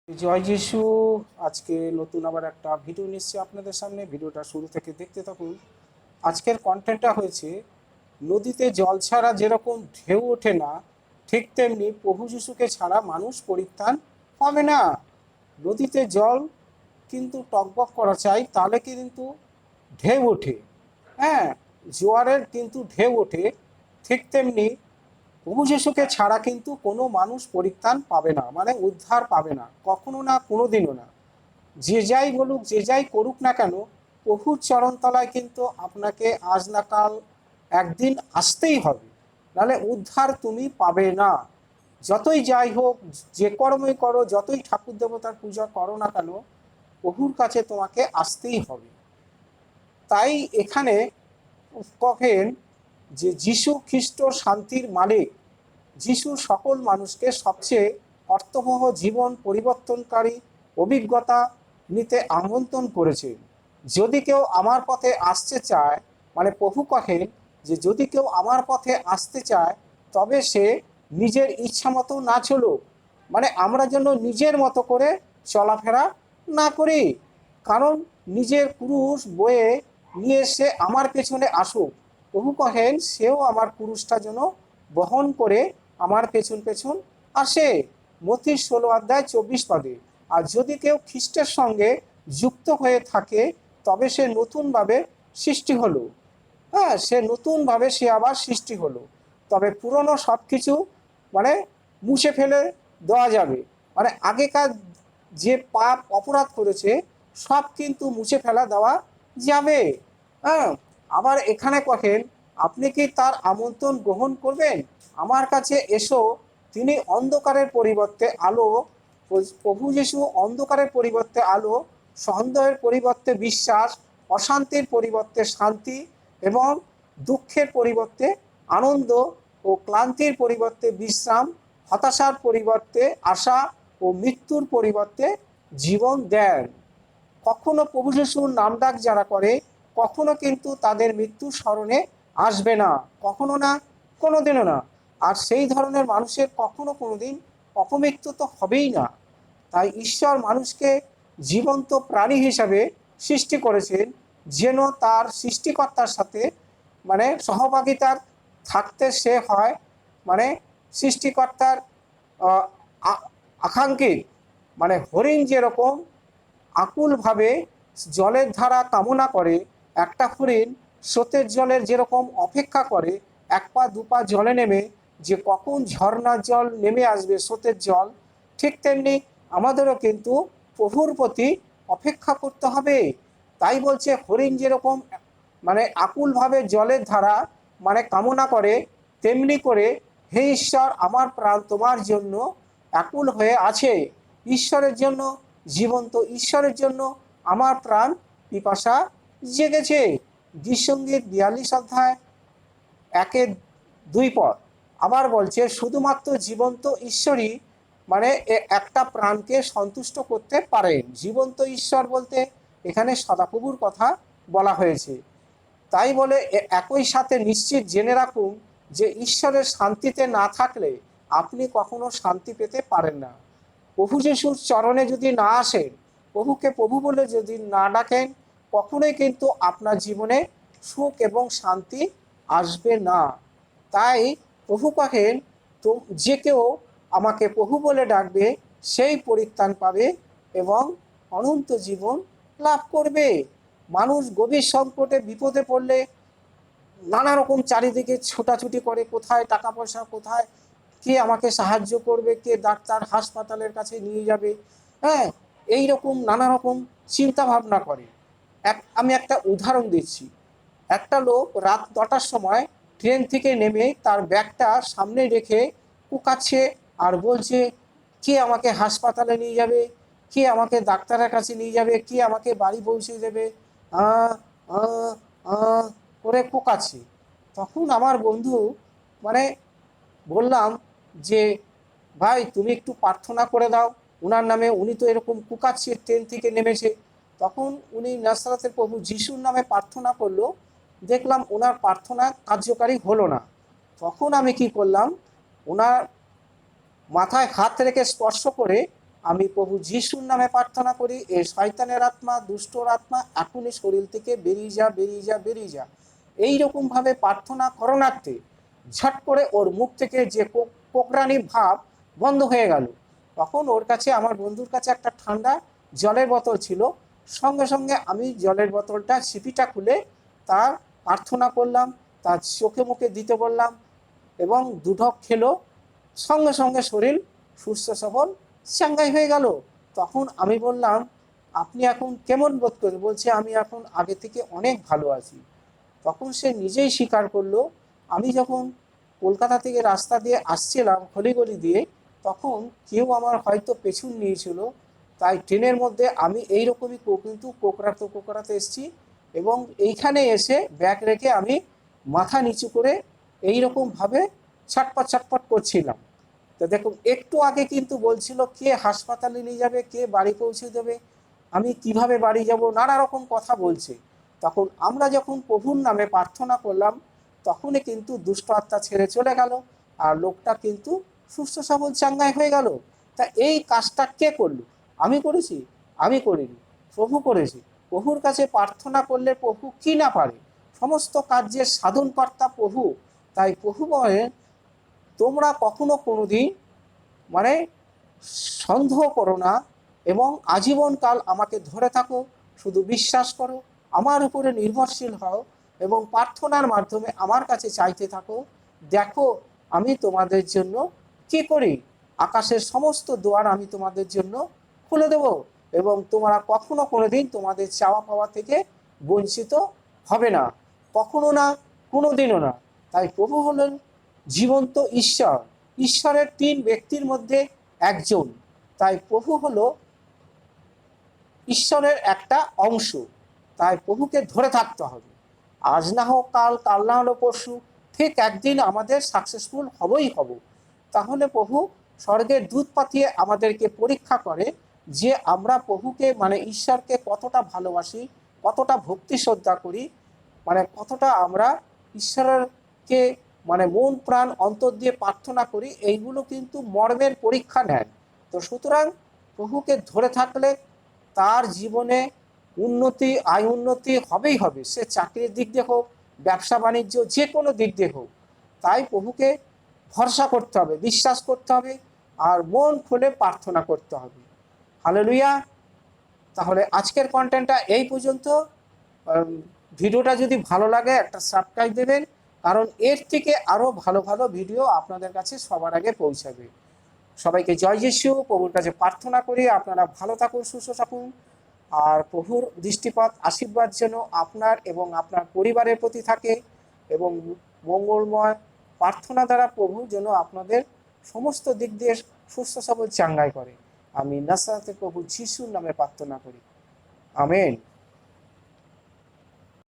জয় যিশু। আজকে নতুন আবার একটা ভিডিও নিচ্ছি আপনাদের সামনে। ভিডিওটা শুরু থেকে দেখতে থাকুন। আজকের কন্টেন্টটা হয়েছে, নদীতে জল ছাড়া যেরকম ঢেউ ওঠে না, ঠিক তেমনি প্রভু যিশুকে ছাড়া মানুষ পরিত্রাণ পাবে না। নদীতে জল কিন্তু টকবক করা চাই, তাহলে কিন্তু ঢেউ ওঠে। হ্যাঁ, জোয়ারের কিন্তু ঢেউ ওঠে। ঠিক তেমনি প্রভু যিশুকে ছাড়া কিন্তু কোনো মানুষ পরিত্রাণ পাবে না, মানে উদ্ধার পাবে না, কখনো না, কোনো দিনও না। যে যাই বলুক, যে যাই করুক না কেন, প্রভুর চরণতলায় কিন্তু আপনাকে আজ না কাল একদিন আসতেই হবে, নাহলে উদ্ধার তুমি পাবে না। যতই যাই হোক, যে কর্মই করো, যতই ঠাকুর দেবতার পূজা করো না কেন, প্রভুর কাছে তোমাকে আসতেই হবে। তাই এখানে কহেন যে যিশু খ্রিস্ট শান্তির মালিক। যিশু সকল মানুষকে সবচেয়ে অর্থবহ জীবন পরিবর্তনকারী অভিজ্ঞতা নিতে আমন্ত্রণ করেছেন। যদি কেউ আমার পথে আসতে চায়, মানে প্রভু কহেন যে যদি কেউ আমার পথে আসতে চায়, তবে সে নিজের ইচ্ছা মতো না চলুক, মানে আমরা যেন নিজের মতো করে চলাফেরা না করি। কারণ নিজের ক্রুশ বয়ে নিয়ে সে আমার পেছনে আসুক। প্রভু কহেন সেও আমার ক্রুশটা যেন বহন করে আমার পেছন পেছন আসে। মথির 16 অধ্যায় 24 পদে। আর যদি কেউ খ্রিস্টের সঙ্গে যুক্ত হয়ে থাকে, তবে সে নতুনভাবে সৃষ্টি হলো। হ্যাঁ, সে নতুনভাবে সে আবার সৃষ্টি হলো। তবে পুরনো সব কিছু মানে মুছে ফেলে দেওয়া যাবে, মানে আগেকার যে পাপ অপরাধ করেছে সব কিন্তু মুছে ফেলা দেওয়া যাবে। হ্যাঁ, আবার এখানে কহেন, আপনি কি তার আমন্ত্রণ গ্রহণ করবেন? আমার কাছে এসো, তিনি অন্ধকারের পরিবর্তে আলো। প্রভু যিশু অন্ধকারের পরিবর্তে আলো, সন্দেহের পরিবর্তে বিশ্বাস, অশান্তির পরিবর্তে শান্তি এবং দুঃখের পরিবর্তে আনন্দ ও ক্লান্তির পরিবর্তে বিশ্রাম, হতাশার পরিবর্তে আশা ও মৃত্যুর পরিবর্তে জীবন দেন। কখনো প্রভু যিশুর নাম ডাক যারা করে, কখনো কিন্তু তাদের মৃত্যু স্মরণে আসবে না, কখনো না, কোনো দিনও না। আর সেই ধরনের মানুষের কখনো কোনো দিন অপমৃত্যু তো হবেই না। তাই ঈশ্বর মানুষকে জীবন্ত প্রাণী হিসাবে সৃষ্টি করেছেন, যেন তার সৃষ্টিকর্তার সাথে মানে সহভাগিতার থাকতে সে হয়, মানে সৃষ্টিকর্তার আকাঙ্ক্ষিত। মানে হরিণ যেরকম আকুলভাবে জলের ধারা কামনা করে, একটা হরিণ স্রোতের জলের যেরকম অপেক্ষা করে, এক পা দু পা জলে নেমে যে কখন ঝর্ণার জল নেমে আসবে, স্রোতের জল, ঠিক তেমনি আমাদেরও কিন্তু প্রভুর প্রতি অপেক্ষা করতে হবে। তাই বলছে হরিণ যেরকম মানে আকুলভাবে জলের ধারা মানে কামনা করে, তেমনি করে হে ঈশ্বর, আমার প্রাণ তোমার জন্য আকুল হয়ে আছে। ঈশ্বরের জন্য, জীবন্ত ঈশ্বরের জন্য আমার প্রাণ পিপাসা জেগেছে। গীতসঙ্গীত 42 অধ্যায় 1-2 পদ আবার বলছে, শুধুমাত্র জীবন্ত ঈশ্বরই মানে একটা প্রাণকে সন্তুষ্ট করতে পারেন। জীবন্ত ঈশ্বর বলতে এখানে সদাপ্রভুর কথা বলা হয়েছে। তাই বলে একই সাথে নিশ্চিত জেনে রাখুন যে ঈশ্বরের শান্তিতে না থাকলে আপনি কখনো শান্তি পেতে পারেন না। প্রভু যিশুর চরণে যদি না আসেন, প্রভুকে প্রভু বলে যদি না ডাকেন, কখনোই কিন্তু আপনার জীবনে সুখ এবং শান্তি আসবে না। তাই প্রভু কহেন, তো যে কেউ আমাকে প্রভু বলে ডাকবে সেই পরিত্রাণ পাবে এবং অনন্ত জীবন লাভ করবে। মানুষ গভীর সংকটে বিপদে পড়লে নানা রকম চারিদিকে ছোটাছুটি করে, কোথায় টাকা পয়সা, কোথায় কে আমাকে সাহায্য করবে, কে ডাক্তার হাসপাতালের কাছে নিয়ে যাবে। হ্যাঁ, এই রকম নানা রকম চিন্তা ভাবনা করে। আমি একটা উদাহরণ দিচ্ছি। একটা লোক রাত 9টার সময় ট্রেন থেকে নেমে তার ব্যাগটা সামনে রেখে কুকাচ্ছে আর বলছে, কে আমাকে হাসপাতালে নিয়ে যাবে, কে আমাকে ডাক্তারের কাছে নিয়ে যাবে, কে আমাকে বাড়ি পৌঁছে দেবে, আহ আহ আহ করে কুকাচ্ছে। তখন আমার বন্ধু মানে বললাম যে, ভাই তুমি একটু প্রার্থনা করে দাও ওনার নামে, উনি তো এরকম কুকাচ্ছে, ট্রেন থেকে নেমেছে। তখন উনি নাসরাতের প্রভু যিশুর নামে প্রার্থনা করলো। দেখলাম ওনার প্রার্থনা কার্যকারী হলো না। তখন আমি কি করলাম, ওনার মাথায় হাত রেখে স্পর্শ করে আমি প্রভু যিশুর নামে প্রার্থনা করি, এই শয়তানের আত্মা, দুষ্টর আত্মা এখনই শরীর থেকে বেরিয়ে যা, বেরিয়ে যা, বেরিয়ে যা। এইরকমভাবে প্রার্থনা করোনার্থে ঝট করে ওর মুখ থেকে যে কোকড়ানি ভাব বন্ধ হয়ে গেল। তখন ওর কাছে, আমার বন্ধুর কাছে একটা ঠান্ডা জলের বোতল ছিল। সঙ্গে সঙ্গে আমি জলের বোতলটা সিপিটা খুলে তার প্রার্থনা করলাম, তার চোখে মুখে দিতে বললাম এবং দুঢক খেলো। সঙ্গে সঙ্গে শরীর সুস্থ সবল চাঙ্গাই হয়ে গেল। তখন আমি বললাম, আপনি এখন কেমন বোধ করেন? বলছে, আমি এখন আগে থেকে অনেক ভালো আছি। তখন সে নিজেই স্বীকার করলো, আমি যখন কলকাতা থেকে রাস্তা দিয়ে আসছিলাম হলিগলি দিয়ে, তখন কেউ আমার হয়তো পেছন নিয়েছিল, তাই ট্রেনের মধ্যে আমি এইরকমই কিন্তু কোকড়াতে কোকড়াতে এসেছি এবং এইখানে এসে ব্যাগ রেখে আমি মাথা নিচু করে এইরকমভাবে ছটপট ছটপট করছিলাম। তো দেখুন, একটু আগে কিন্তু বলছিল কে হাসপাতালে নিয়ে যাবে, কে বাড়ি পৌঁছে দেবে, আমি কিভাবে বাড়ি যাব, নানা রকম কথা বলছে। তখন আমরা যখন প্রভুর নামে প্রার্থনা করলাম, তখনই কিন্তু দুষ্ট আত্মা ছেড়ে চলে গেল আর লোকটা কিন্তু সুস্থ সবল চাঙ্গাই হয়ে গেল। তা এই কাজটা কে করলো? আমি করেছি? আমি করিনি, প্রভু করেছি। প্রভুর কাছে প্রার্থনা করলে প্রভু কি না পারে? সমস্ত কার্যের সাধনকর্তা প্রভু। তাই প্রভু বলেন, তোমরা কখনো কোনোদিন মানে সন্দেহ করো না এবং আজীবনকাল আমাকে ধরে থাকো, শুধু বিশ্বাস করো, আমার উপরে নির্ভরশীল হও এবং প্রার্থনার মাধ্যমে আমার কাছে চাইতে থাকো। দেখো আমি তোমাদের জন্য কি করি, আকাশের সমস্ত দুয়ার আমি তোমাদের জন্য খুলে দেব এবং তোমরা কখনো কোনোদিন তোমাদের চাওয়া পাওয়া থেকে বঞ্চিত হবে না, কখনো না, কোনোদিনও না। তাই প্রভু হলেন জীবন্ত ঈশ্বর, ঈশ্বরের তিন ব্যক্তির মধ্যে একজন। তাই প্রভু হলো ঈশ্বরের একটা অংশ। তাই প্রভুকে ধরে থাকতে হবে। আজ না হোক কাল, কাল না হলো পরশু, ঠিক একদিন আমাদের সাকসেসফুল হবই হব। তাহলে প্রভু স্বর্গের দূত পাঠিয়ে আমাদেরকে পরীক্ষা করে যে আমরা প্রভুকে মানে ঈশ্বরকে কতটা ভালোবাসি, কতটা ভক্তি শ্রদ্ধা করি, মানে কতটা আমরা ঈশ্বরকে মানে মন প্রাণ অন্তর দিয়ে প্রার্থনা করি। এইগুলো কিন্তু মর্মের পরীক্ষা নেন। তো সুতরাং প্রভুকে ধরে থাকলে তার জীবনে উন্নতি, আয় উন্নতি হবেই হবে, সে চাকরির দিক দিয়ে হোক, ব্যবসা বাণিজ্য যে কোনো দিক দিয়ে হোক। তাই প্রভুকে ভরসা করতে হবে, বিশ্বাস করতে হবে আর মন খুলে প্রার্থনা করতে হবে। হালেলুয়া। তাহলে আজকের কন্টেন্টটা এই পর্যন্ত। ভিডিওটা যদি ভালো লাগে একটা সাবস্ক্রাইব দেবেন, কারণ এর থেকে আরও ভালো ভালো ভিডিও আপনাদের কাছে সবার আগে পৌঁছাবে। সবাইকে জয় যিশু। প্রভুর কাছে প্রার্থনা করি আপনারা ভালো থাকুন, সুস্থ থাকুন আর প্রভুর দৃষ্টিপাত আশীর্বাদ যেন আপনার এবং আপনার পরিবারের প্রতি থাকে এবং মঙ্গলময় প্রার্থনা দ্বারা প্রভু যেন আপনাদের সমস্ত দিক দিয়ে সুস্থ সবল চাঙ্গাই করে। আমি নাসরাতে প্রভু যিশুর নামে প্রার্থনা করি, আমেন।